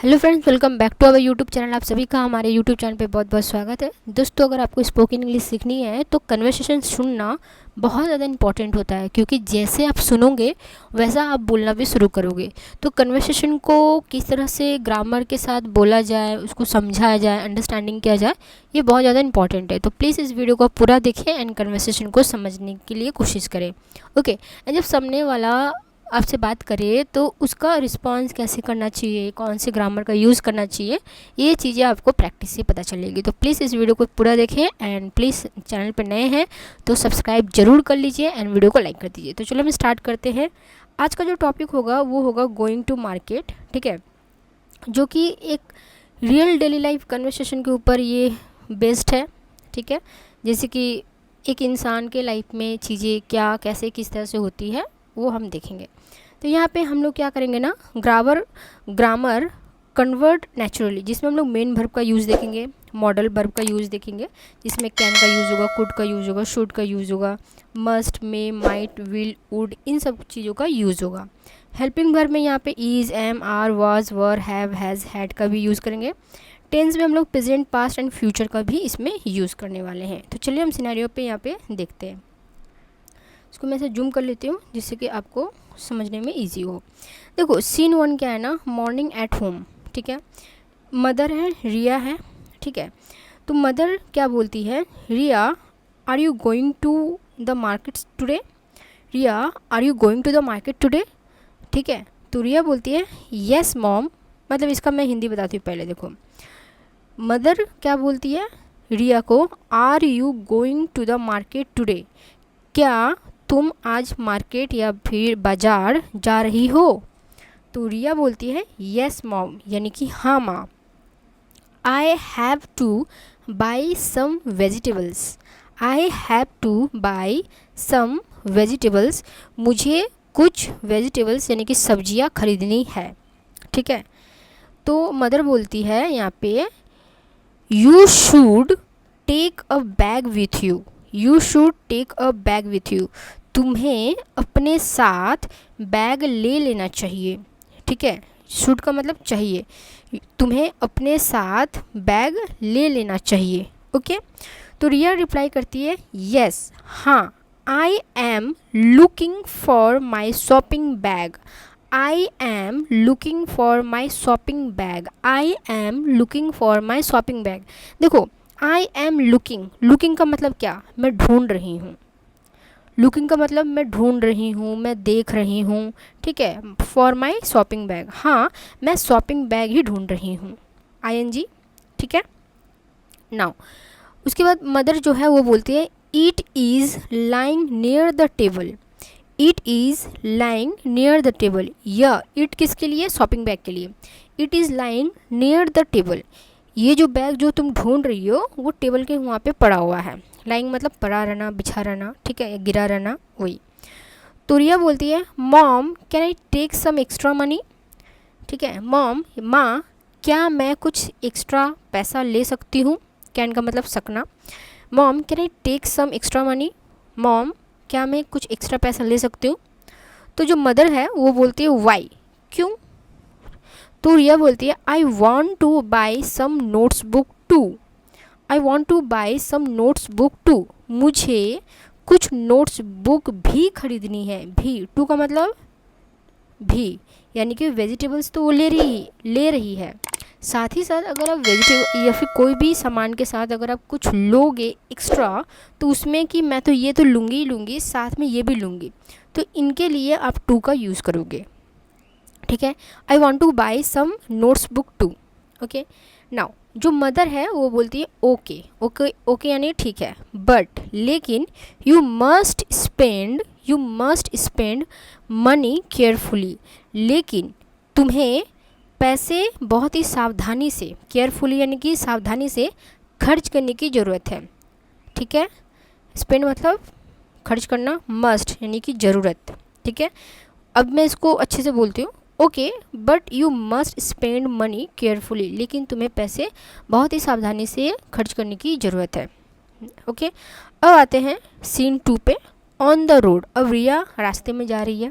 Hello friends, welcome back to our YouTube channel. आप सभी का हमारे यूट्यूब चैनल पे बहुत बहुत स्वागत है। दोस्तों, अगर आपको स्पोकन इंग्लिश सीखनी है तो कन्वर्सेशन सुनना बहुत ज़्यादा इंपॉर्टेंट होता है, क्योंकि जैसे आप सुनोगे वैसा आप बोलना भी शुरू करोगे। तो कन्वर्सेशन को किस तरह से ग्रामर के साथ बोला जाए, उसको समझाया जाए, अंडरस्टैंडिंग किया जाए, ये बहुत ज़्यादा इंपॉर्टेंट है। तो प्लीज़ इस वीडियो को पूरा देखें एंड कन्वर्सेशन को समझने के लिए कोशिश करें। ओके, एंड जब सामने वाला आपसे बात करिए तो उसका रिस्पॉन्स कैसे करना चाहिए, कौन से ग्रामर का यूज़ करना चाहिए, ये चीज़ें आपको प्रैक्टिस से पता चलेगी। तो प्लीज़ इस वीडियो को पूरा देखें एंड प्लीज़ चैनल पर नए हैं तो सब्सक्राइब जरूर कर लीजिए एंड वीडियो को लाइक कर दीजिए। तो चलो हम स्टार्ट करते हैं। आज का जो टॉपिक होगा वो होगा गोइंग टू मार्केट, ठीक है, जो कि एक रियल डेली लाइफ कन्वर्सेशन के ऊपर ये बेस्ड है, ठीक है। जैसे कि एक इंसान के लाइफ में चीज़ें क्या कैसे किस तरह से होती है वो हम देखेंगे। तो यहाँ पे हम लोग क्या करेंगे ना, ग्रामर कन्वर्ट नेचुरली, जिसमें हम लोग मेन वर्ब का यूज़ देखेंगे, मॉडल वर्ब का यूज़ देखेंगे, जिसमें कैन का यूज़ होगा, कुड का यूज़ होगा, शुड का यूज़ होगा, must, may, might, will, would, इन सब चीज़ों का यूज़ होगा। हेल्पिंग वर्ब में यहाँ पे is, am, are, was, were, have, has, had का भी यूज़ करेंगे। टेंस में हम लोग प्रेजेंट, पास्ट एंड फ्यूचर का भी इसमें यूज़ करने वाले हैं। तो चलिए हम सिनेरियो पे यहाँ पे देखते हैं। इसको मैं ऐसे जूम कर लेती हूँ जिससे कि आपको समझने में इजी हो। देखो, सीन 1 क्या है ना, मॉर्निंग एट होम, ठीक है। मदर है, रिया है, ठीक है। तो मदर क्या बोलती है, Riya are you going to the market today, Riya are you going to the market today, ठीक है। तो रिया बोलती है येस मॉम, मतलब इसका मैं हिंदी बताती हूँ पहले। देखो, मदर क्या बोलती है रिया को, are you going to the market today, क्या तुम आज मार्केट या फिर बाज़ार जा रही हो। तो रिया बोलती है येस मॉम, यानी कि हाँ माँ। I have to buy some vegetables, I have to buy some vegetables, मुझे कुछ वेजिटेबल्स यानी कि सब्जियाँ खरीदनी है, ठीक है। तो मदर बोलती है यहाँ पे you should take a bag with you, you should take a bag with you, तुम्हें अपने साथ बैग ले लेना चाहिए, ठीक है। शूड का मतलब चाहिए, तुम्हें अपने साथ बैग ले लेना चाहिए, ओके। तो रिया रिप्लाई करती है यस, हाँ, I am looking for my shopping bag, I am looking for my shopping bag, I am looking for my shopping bag. देखो, आई एम लुकिंग, लुकिंग का मतलब क्या, मैं ढूंढ रही हूँ। लुकिंग का मतलब मैं ढूंढ रही हूँ, मैं देख रही हूँ, ठीक है। फॉर माई शॉपिंग बैग, हाँ, मैं शॉपिंग बैग ही ढूंढ रही हूँ, ING, ठीक है। नाउ उसके बाद मदर जो है वो बोलती है it is lying near the table, it is lying near the table, या इट किसके लिए, शॉपिंग बैग के लिए। It is lying near the table, ये जो बैग जो तुम ढूंढ रही हो वो टेबल के वहाँ पे पड़ा हुआ है। लाइंग मतलब पड़ा रहना, बिछा रहना, ठीक है, गिरा रहना, वही। तो रिया बोलती है mom can I take some extra money, ठीक है। मॉम, माँ, क्या मैं कुछ एक्स्ट्रा पैसा ले सकती हूँ, कैन का मतलब सकना। Mom can I take some extra money, mom, क्या मैं कुछ एक्स्ट्रा पैसा ले सकती हूँ। तो जो मदर है वो बोलती है वाई, क्यों। तो रिया बोलती है I want to buy some notes book too, I want to buy some notes book too, मुझे कुछ नोट्स बुक भी खरीदनी है। भी, टू का मतलब भी, यानी कि वेजिटेबल्स तो वो ले रही है। साथ ही साथ अगर आप वेजिटेबल या फिर कोई भी सामान के साथ अगर आप कुछ लोगे एक्स्ट्रा, तो उसमें कि मैं तो ये तो लूँगी ही लूँगी, साथ में ये भी लूँगी, तो इनके लिए आप टू का यूज़ करोगे, ठीक है। I want to buy some notes book too, okay. Now जो मदर है वो बोलती है ओके, ओके, ओके यानी ठीक है, बट लेकिन you must spend money carefully, लेकिन तुम्हें पैसे बहुत ही सावधानी से, केयरफुली यानी कि सावधानी से खर्च करने की ज़रूरत है, ठीक है। स्पेंड मतलब खर्च करना, मस्ट यानी कि ज़रूरत, ठीक है। अब मैं इसको अच्छे से बोलती हूँ, okay but you must spend money carefully, लेकिन तुम्हें पैसे बहुत ही सावधानी से खर्च करने की ज़रूरत है, ओके। अब आते हैं सीन 2 पे, ऑन द रोड। अब रिया रास्ते में जा रही है,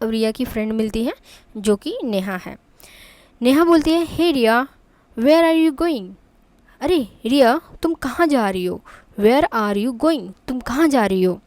अब रिया की फ्रेंड मिलती है जो कि नेहा है। नेहा बोलती है हे रिया वेयर आर यू गोइंग। अरे रिया तुम कहाँ जा रही हो, वेयर आर यू गोइंग, तुम कहाँ जा रही हो।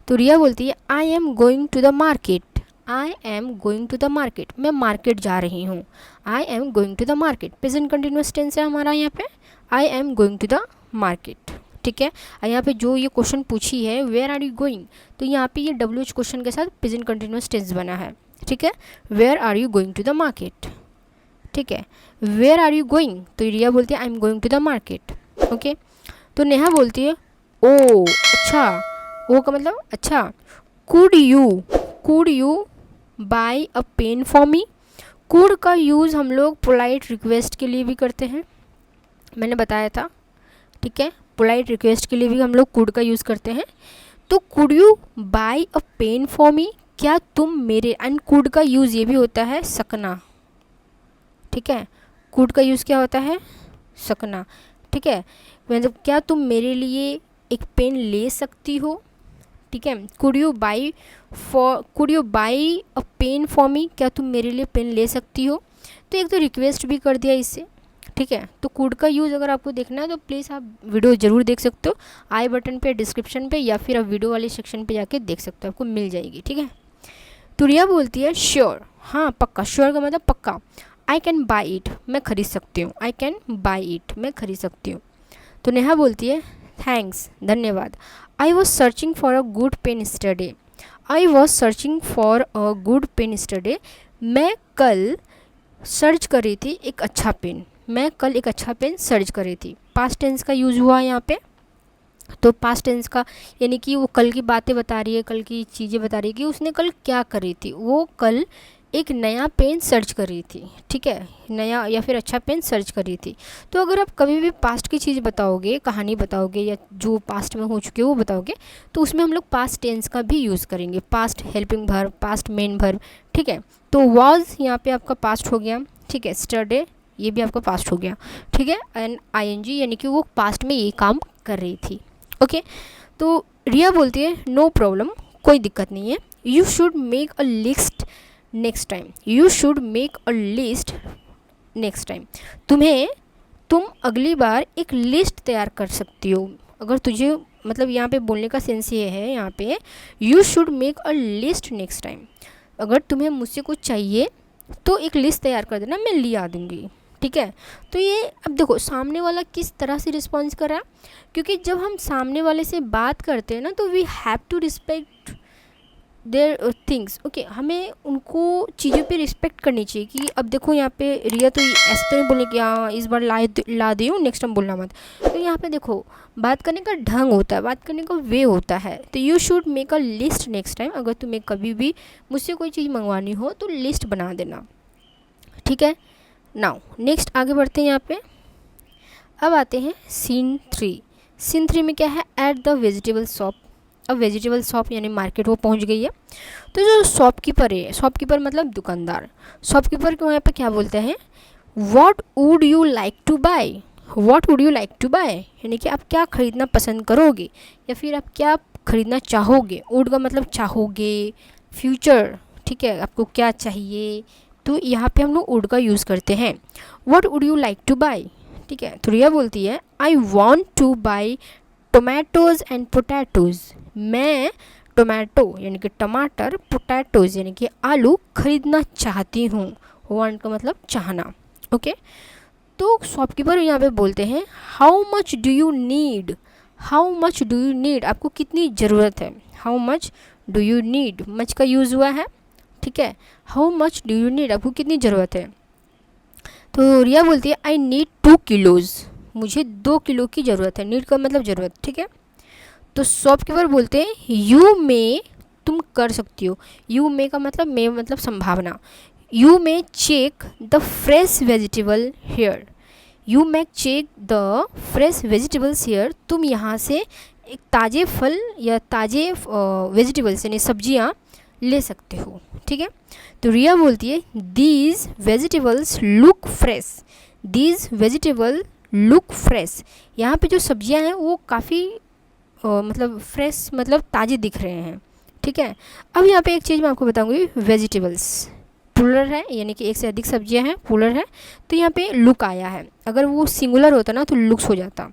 तो रिया बोलती है I am going to the market, I am going to the market, मैं मार्केट जा रही हूँ। I am going to the market present continuous tense है हमारा यहाँ पे, I am going to the market. ठीक है, यहाँ पे जो ये क्वेश्चन पूछी है वेयर आर यू गोइंग, तो यहाँ पे ये WH क्वेश्चन के साथ प्रेजेंट कंटिन्यूअस टेंस बना है। ठीक है, where are you going to the market. ठीक है, वेयर आर यू गोइंग, तो रिया बोलती है I am going to the market. Okay, तो नेहा बोलती है ओ अच्छा, ओ का मतलब अच्छा। Could you buy a pen for me. Could का यूज़ हम लोग पोलाइट रिक्वेस्ट के लिए भी करते हैं, मैंने बताया था। ठीक है, पोलाइट रिक्वेस्ट के लिए भी हम लोग कुड का यूज़ करते हैं। तो could you buy a pen for me, क्या तुम मेरे, एंड कुड का यूज़ ये भी होता है सकना। ठीक है, कुड का यूज़ क्या होता है, सकना। ठीक है, मतलब क्या तुम मेरे लिए एक पेन ले सकती हो। ठीक है, could you buy a pen for me, क्या तुम मेरे लिए पेन ले सकती हो। तो एक तो रिक्वेस्ट भी कर दिया इससे। ठीक है, तो कुड का यूज़ अगर आपको देखना है तो प्लीज़ आप वीडियो ज़रूर देख सकते हो, आई बटन पे, डिस्क्रिप्शन पे, या फिर आप वीडियो वाले सेक्शन पे जाके देख सकते हो, आपको मिल जाएगी। ठीक है, तो रिया बोलती है श्योर, हाँ पक्का, श्योर का मतलब पक्का। आई कैन बाई इट, मैं खरीद सकती हूँ, आई कैन बाई इट, मैं खरीद सकती हूँ। तो नेहा बोलती है थैंक्स, धन्यवाद। I was searching for a good pen yesterday, I was searching for a good pen yesterday, मैं कल सर्च कर रही थी एक अच्छा पेन, मैं कल एक अच्छा पेन सर्च कर रही थी। पास्ट टेंस का यूज़ हुआ यहाँ पे, तो पास्ट टेंस का यानी कि वो कल की बातें बता रही है, कल की चीज़ें बता रही है कि उसने कल क्या करी थी, वो कल एक नया पेन सर्च कर रही थी। ठीक है, नया या फिर अच्छा पेन सर्च कर रही थी। तो अगर आप कभी भी पास्ट की चीज़ बताओगे, कहानी बताओगे, या जो पास्ट में हो चुके वो बताओगे, तो उसमें हम लोग पास्ट टेंस का भी यूज़ करेंगे, past helping verb, past main verb. ठीक है, तो वॉज यहाँ पे आपका पास्ट हो गया। ठीक है, स्टरडे ये भी आपका पास्ट हो गया। ठीक है, एंड ING यानी कि वो पास्ट में ये काम कर रही थी। ओके, तो रिया बोलती है नो प्रॉब्लम, कोई दिक्कत नहीं है। You should make a list next time, you should make a list next time, तुम अगली बार एक लिस्ट तैयार कर सकती हो। अगर तुझे मतलब यहाँ पे बोलने का सेंस ये है, यहाँ पे you should make a list next time, अगर तुम्हें मुझसे कुछ चाहिए तो एक लिस्ट तैयार कर देना, मैं ले आ दूँगी। ठीक है, तो ये अब देखो सामने वाला किस तरह से रिस्पॉन्स कर रहा है, क्योंकि जब हम सामने वाले से बात करते हैं ना, तो we have to respect their things. Okay, हमें उनको चीज़ों पे रिस्पेक्ट करनी चाहिए। कि अब देखो यहाँ पे रिया तो ऐसे तो नहीं बोलने कि हाँ इस बार ला दी हूँ, नेक्स्ट टाइम बोलना मत। तो यहाँ पे देखो बात करने का ढंग होता है, बात करने का वे होता है। तो you should make a list next time, अगर तुम्हें कभी भी मुझसे कोई चीज़ मंगवानी हो तो लिस्ट बना देना। ठीक है, नाउ नेक्स्ट आगे बढ़ते हैं यहाँ पे। अब आते हैं सीन 3। सीन 3 में क्या है, एट द वेजिटेबल शॉप। अब वेजिटेबल शॉप यानी मार्केट वो पहुंच गई है। तो जो शॉपकीपर है, शॉपकीपर मतलब दुकानदार, शॉपकीपर को यहाँ पे क्या बोलते हैं, what would you like to buy, what would you like to buy, यानी कि आप क्या खरीदना पसंद करोगे या फिर आप क्या खरीदना चाहोगे। वुड का मतलब चाहोगे, फ्यूचर। ठीक है, आपको क्या चाहिए, तो यहाँ पे हम लोग वुड का यूज़ करते हैं। What would you like to buy. ठीक है, तो रिया बोलती है I want to buy tomatoes and potatoes, मैं टोमेटो यानी कि टमाटर, पोटैटोज़ यानी कि आलू खरीदना चाहती हूँ। वांट का मतलब चाहना। ओके, तो शॉपकीपर यहाँ पे बोलते हैं how much do you need, how much do you need, आपको कितनी ज़रूरत है। How much do you need, much का यूज़ हुआ है। ठीक है, how much do you need, आपको कितनी ज़रूरत है। तो रिया बोलती है आई नीड 2 किलोज़, मुझे 2 किलो की ज़रूरत है। नीड का मतलब ज़रूरत। ठीक है, तो शॉपकीपर बोलते हैं यू मे, तुम कर सकती हो। यू मे का मतलब मे मतलब संभावना। You may check the fresh vegetable here, you may check the fresh vegetables here, तुम यहाँ से एक ताज़े फल या ताज़े वेजिटेबल्स यानी सब्जियाँ ले सकते हो। ठीक है, तो रिया बोलती है these vegetables look fresh, these vegetable look fresh, यहाँ पे जो सब्जियाँ हैं वो काफ़ी मतलब फ्रेश मतलब ताज़े दिख रहे हैं। ठीक है, अब यहाँ पे एक चीज़ मैं आपको बताऊँगी, वेजिटेबल्स, प्लूरल है, यानी कि एक से अधिक सब्जियां हैं, प्लूरल है, तो यहाँ पे लुक आया है। अगर वो सिंगुलर होता ना तो लुक्स हो जाता,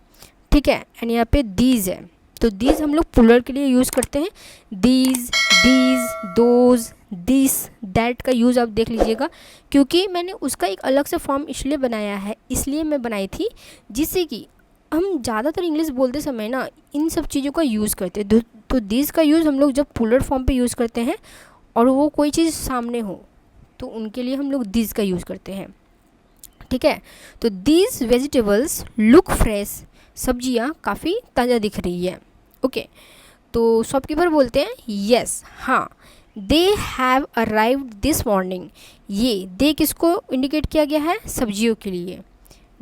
ठीक है। एंड यहाँ पे दीज है, तो दीज हम लोग प्लूरल के लिए यूज़ करते हैं। दीज, दोज, दिस, दैट का यूज़ आप देख लीजिएगा, क्योंकि मैंने उसका एक अलग से फॉर्म इसलिए बनाया है, इसलिए मैं बनाई थी, जिससे कि हम ज़्यादातर इंग्लिश बोलते समय ना इन सब चीज़ों का यूज़ करते हैं। तो दिस का यूज़ हम लोग जब प्लूरल फॉर्म पे यूज़ करते हैं और वो कोई चीज़ सामने हो तो उनके लिए हम लोग दिस का यूज़ करते हैं, ठीक है। तो दीज वेजिटेबल्स लुक फ्रेश, सब्जियाँ काफ़ी ताज़ा दिख रही है, ओके। तो शॉपकीपर बोलते हैं यस, हाँ, दे हैव अराइव्ड दिस मॉर्निंग। ये दे किसको इंडिकेट किया गया है? सब्जियों के लिए,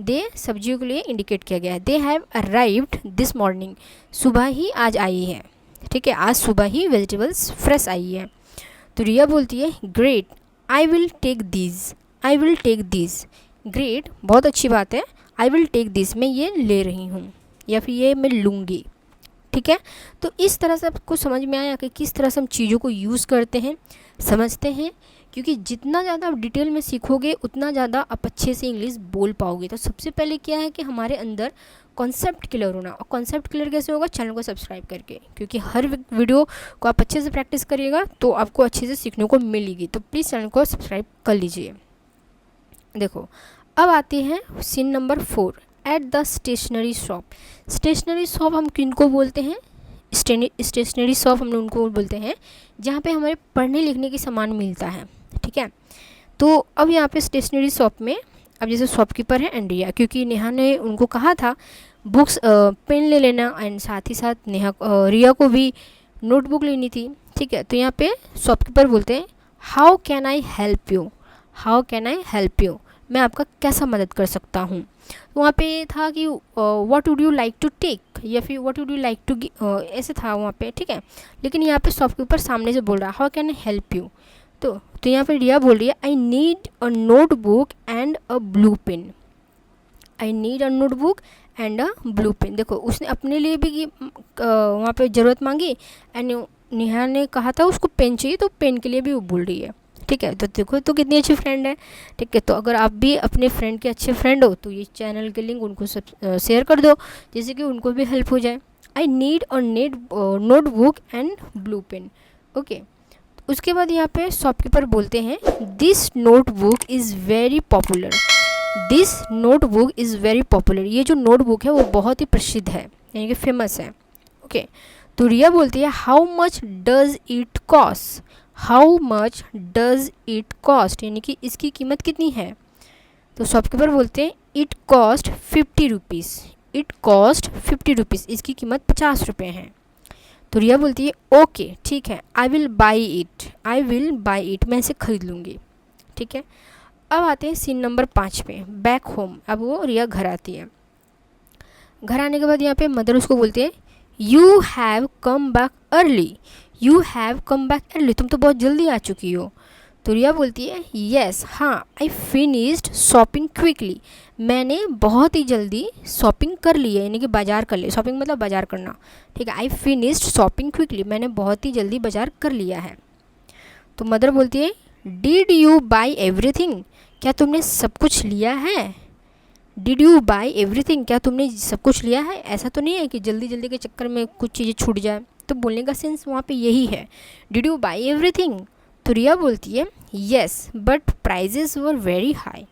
दे सब्जियों के लिए इंडिकेट किया गया है। दे हैव अराइव्ड दिस मॉर्निंग, सुबह ही आज आई है, ठीक है, आज सुबह ही वेजिटेबल्स फ्रेश आई है। तो रिया बोलती है great, I will take this, I will take this, great, बहुत अच्छी बात है, आई विल टेक दिस, मैं ये ले रही हूँ या फिर ये मैं लूँगी, ठीक है। तो इस तरह से आपको समझ में आया कि किस तरह से हम चीज़ों को यूज़ करते हैं, समझते हैं, क्योंकि जितना ज़्यादा आप डिटेल में सीखोगे उतना ज़्यादा आप अच्छे से इंग्लिश बोल पाओगे। तो सबसे पहले क्या है कि हमारे अंदर कॉन्सेप्ट क्लियर होना, और कॉन्सेप्ट क्लियर कैसे होगा? चैनल को सब्सक्राइब करके, क्योंकि हर वीडियो को आप अच्छे से प्रैक्टिस करिएगा तो आपको अच्छे से सीखने को मिलेगी। तो प्लीज़ चैनल को सब्सक्राइब कर लीजिए। देखो अब आते हैं scene number 4, at the stationery shop. Stationery shop हम किनको बोलते हैं? स्टेशनरी शॉप हम लोग उनको बोलते हैं जहाँ पे हमारे पढ़ने लिखने की सामान मिलता है, ठीक है। तो अब यहाँ पे स्टेशनरी शॉप में अब जैसे शॉपकीपर है एंड रिया, क्योंकि नेहा ने उनको कहा था बुक्स पेन ले लेना, एंड साथ ही साथ रिया को भी नोटबुक लेनी थी, ठीक है। तो यहाँ पे शॉपकीपर बोलते हैं how can I help you, how can I help you, मैं आपका कैसा मदद कर सकता हूँ। तो वहाँ पे था कि what would you like to take, या फिर what would you like to, ऐसे था वहाँ पे, ठीक है। लेकिन यहाँ पे शॉपकीपर सामने से बोल रहा है how can I help you. तो यहाँ पे रिया बोल रही है I need a notebook and a blue pen, I need a notebook and a blue pen. देखो उसने अपने लिए भी वहाँ पे ज़रूरत मांगी, एंड नेहा ने कहा था उसको पेन चाहिए, तो पेन के लिए भी वो बोल रही है, ठीक है। तो देखो तो कितनी अच्छी फ्रेंड है, ठीक है। तो अगर आप भी अपने फ्रेंड के अच्छे फ्रेंड हो तो ये चैनल के लिंक उनको सब शेयर कर दो, जिससे कि उनको भी हेल्प हो जाए। I need a notebook and blue pen, okay. उसके बाद यहाँ पे शॉपकीपर बोलते हैं this notebook is very popular, this notebook is very popular, ये जो नोटबुक है वो बहुत ही प्रसिद्ध है, यानी कि फेमस है, ओके। तो रिया बोलती है how much does it cost, how much does it cost, यानी कि इसकी कीमत कितनी है। तो शॉपकीपर बोलते हैं it cost 50 rupees, it cost 50 rupees, इसकी कीमत 50 रुपये है। तो रिया बोलती है ओके ठीक है, I will by it, I will by it, मैं इसे खरीद लूँगी, ठीक है। अब आते हैं सीन नंबर 5 पे, बैक होम। अब वो रिया घर आती है, घर आने के बाद यहाँ पे मदर उसको बोलते हैं you have come back early, you have come back early, तुम तो बहुत जल्दी आ चुकी हो। तो रिया बोलती है येस, हाँ, आई फिनिश्ड शॉपिंग क्विकली, मैंने बहुत ही जल्दी शॉपिंग कर ली है, यानी कि बाजार कर लिया, शॉपिंग मतलब बाजार करना, ठीक है। आई फिनिश्ड शॉपिंग क्विकली, मैंने बहुत ही जल्दी बाजार कर लिया है। तो मदर बोलती है डिड यू बाई एवरीथिंग, क्या तुमने सब कुछ लिया है? डिड यू बाई एवरीथिंग, क्या तुमने सब कुछ लिया है? ऐसा तो नहीं है कि जल्दी जल्दी के चक्कर में कुछ चीज़ें छूट जाए, तो बोलने का सेंस वहाँ पे यही है, डिड यू बाई एवरीथिंग। तो रिया बोलती है yes but prices were very high,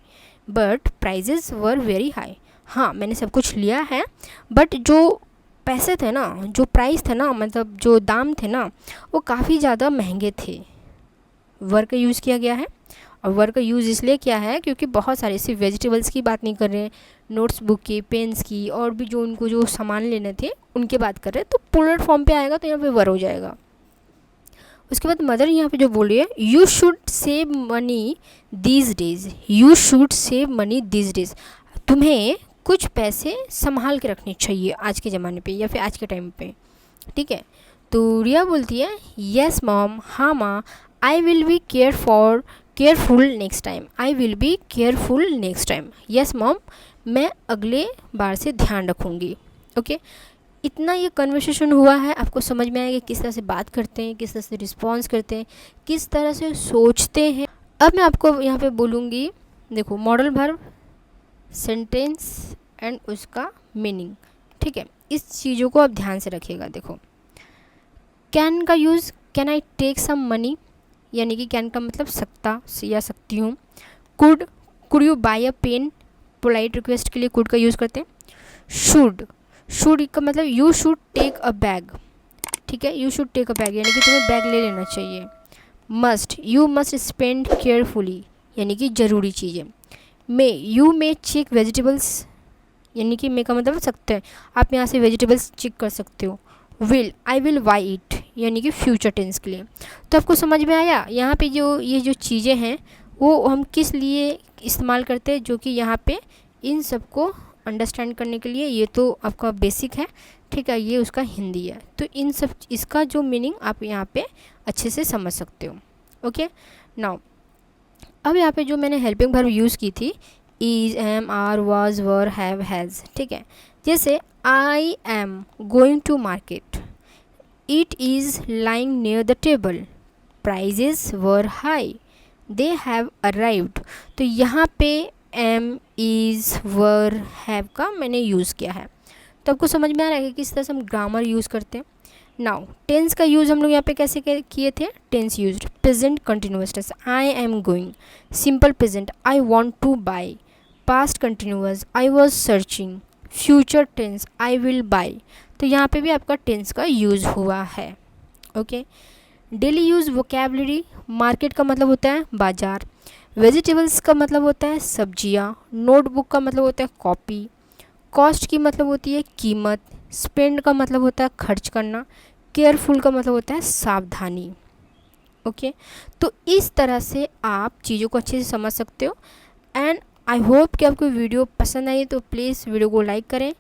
but prices were very high, हाँ मैंने सब कुछ लिया है, बट जो पैसे थे ना, जो प्राइस थे ना, मतलब जो दाम थे ना, वो काफ़ी ज़्यादा महंगे थे। वर्क का यूज़ किया गया है, और वर्क का यूज़ इसलिए किया है क्योंकि बहुत सारे, सिर्फ वेजिटेबल्स की बात नहीं कर रहे हैं, नोट्स बुक की, पेन्स की, और भी जो उनको जो सामान लेने थे उनके बात कर रहे हैं। तो प्लूरल फॉर्म पे आएगा तो यहाँ पे वर हो जाएगा। उसके बाद मदर यहाँ पे जो बोल रही है you should save money these days, you should save money these days, तुम्हें कुछ पैसे संभाल के रखने चाहिए आज के ज़माने पे या फिर आज के टाइम पे, ठीक है। तो रिया बोलती है येस मॉम, हाँ माँ, I will be careful next time, I will be careful next time, yes mom, मैं अगले बार से ध्यान रखूँगी, ओके। इतना ये कन्वर्सेशन हुआ है, आपको समझ में आएगा किस तरह से बात करते हैं, किस तरह से रिस्पॉन्स करते हैं, किस तरह से सोचते हैं। अब मैं आपको यहाँ पे बोलूँगी, देखो मॉडल वर्ब, सेंटेंस एंड उसका मीनिंग, ठीक है। इस चीज़ों को आप ध्यान से रखिएगा। देखो कैन का use, can I take some money, यानी कि कैन का मतलब सकता या सकती हूँ। Could you buy a pen, polite request के लिए कुड का यूज़ करते हैं। शुड का मतलब you should take a bag, ठीक है, you should take a bag यानी कि तुम्हें बैग ले लेना चाहिए। यू मस्ट स्पेंड केयरफुली, यानी कि ज़रूरी चीज़ें। यू मे चेक वेजिटेबल्स, यानी कि मे का मतलब सकते हैं, आप यहाँ से वेजिटेबल्स चेक कर सकते हो। आई विल बाई इट, यानी कि फ्यूचर टेंस के लिए। तो आपको समझ में आया यहाँ पे ये जो चीज़ें हैं वो हम किस लिए इस्तेमाल करते हैं, जो कि यहाँ पे इन सब को अंडरस्टैंड करने के लिए। ये तो आपका बेसिक है, ठीक है, ये उसका हिंदी है। तो इन सब इसका जो मीनिंग आप यहाँ पे अच्छे से समझ सकते हो। ओके नाउ, अब यहाँ पे जो मैंने हेल्पिंग वर्ब यूज़ की थी, is, am, are, was, were, have, has, ठीक है। जैसे I am going to market, it is lying near the table, prices were high, they have arrived. तो यहाँ पे एम, इज़, वर, हैव का मैंने यूज़ किया है। तो आपको समझ में आ रहा है कि किस तरह से हम ग्रामर यूज़ करते हैं। नाउ टेंस का यूज़ हम लोग यहाँ पे कैसे किए थे। Tense used, present continuous tense, I am going, simple present, I want to buy, past continuous, I was searching, future tense, I will buy. तो यहाँ पे भी आपका टेंस का यूज़ हुआ है। Okay, daily use vocabulary, market का मतलब होता है बाजार, वेजिटेबल्स का मतलब होता है सब्जियाँ, नोटबुक का मतलब होता है कॉपी, कॉस्ट की मतलब होती है कीमत, स्पेंड का मतलब होता है खर्च करना, केयरफुल का मतलब होता है सावधानी। ओके, तो इस तरह से आप चीज़ों को अच्छे से समझ सकते हो। एंड आई होप कि आपको वीडियो पसंद आई, तो प्लीज़ वीडियो को लाइक करें।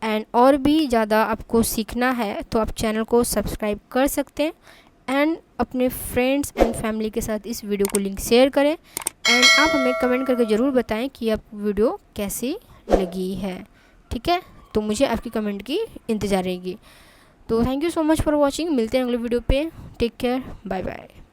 एंड और भी ज़्यादा आपको सीखना है तो आप चैनल को सब्सक्राइब कर सकते हैं। एंड अपने फ्रेंड्स एंड फैमिली के साथ इस वीडियो को लिंक शेयर करें। एंड आप हमें कमेंट करके ज़रूर बताएं कि आपको वीडियो कैसी लगी है, ठीक है। तो मुझे आपकी कमेंट की इंतज़ार रहेगी। तो thank you so much for watching, मिलते हैं अगले वीडियो पे। Take care, bye bye.